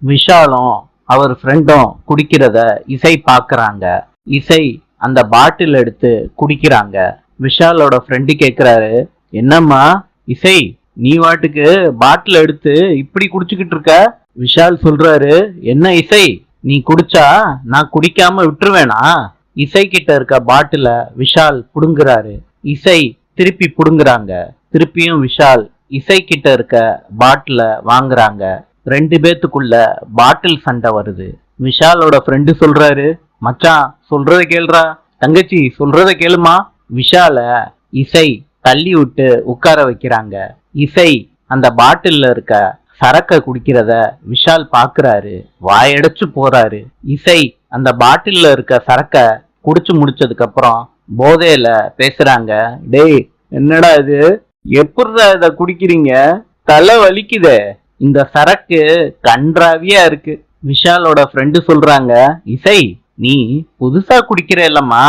விஷாலும் அவர் ஃப்ரெண்டும் குடிக்கிறத இசை பாக்குறாங்க. இசை அந்த பாட்டில் எடுத்து குடிக்கிறாங்க. விஷாலோட ஃப்ரெண்டு கேக்குறாரு, என்னம்மா இசை, நீ வாட்டுக்கு பாட்டில் எடுத்து இப்படி குடிச்சுக்கிட்டு இருக்க? விஷால் சொல்றாரு, என்ன இசை, நீ குடிச்சா நான் குடிக்காம விட்டுருவேனா? இசை கிட்ட இருக்க பாட்டில விஷால் புடுங்குறாரு. இசை திருப்பி புடுங்குறாங்க. திருப்பியும் விஷால் இசை கிட்ட இருக்க பாட்டில வாங்குறாங்க. ரெண்டு பேத்துக்குள்ள பாட்டில் சண்டை வருது. விஷாலோட ஃப்ரெண்டு சொல்றாரு, மச்சான் சொல்றத கேளுடா, தங்கச்சி சொல்றத கேளுமா. விஷால இசை தள்ளி விட்டு உட்கார வைக்கிறாங்க. இசை அந்த பாட்டில்ல இருக்க சரக்க குடிக்கிறத விஷால் பாக்குறாரு. வாயடைச்சு போறாரு. இசை அந்த பாட்டில்ல இருக்க சரக்க குடிச்சு முடிச்சதுக்கு அப்புறம் போதையில பேசுறாங்க. டேய், என்னடா இது, எப்படிடா இத குடிக்கிறீங்க? தலை வலிக்குதே, இந்த சரக்கு கன்றாவியா இருக்கு. விஷாலோட ஃப்ரெண்டு சொல்றாங்க, இசை நீ புதுசா குடிக்கிற இல்லம்மா,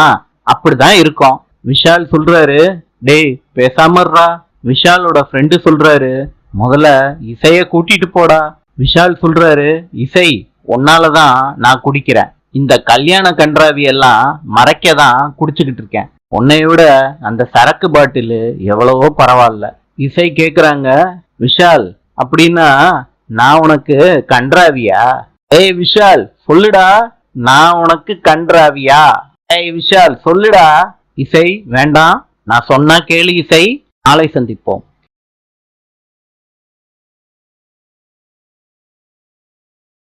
அப்படிதான் இருக்கும். விஷால் சொல்றாரு, டேய் பேசாமறா. விஷாலோட ஃப்ரெண்டு சொல்றாரு, முதல்ல இசைய கூட்டிட்டு போடா. விஷால் சொல்றாரு, இசை உன்னாலதான் நான் குடிக்கிறேன். இந்த கல்யாண கன்றாவி எல்லாம் மறைக்கதான் குடிச்சுக்கிட்டு இருக்கேன். உன்னைய விட அந்த சரக்கு பாட்டிலு எவ்வளவோ பரவாயில்ல. இசை கேக்குறாங்க, விஷால் அப்படின்னா நான் உனக்கு கன்றாவியா? ஏய் விஷால் சொல்லுடா, நான் உனக்கு கன்றாவியா? ஏய் விஷால் சொல்லுடா. இசை வேண்டாம், நான் சொன்னா கேளு இசை. நாளை சந்திப்போம்.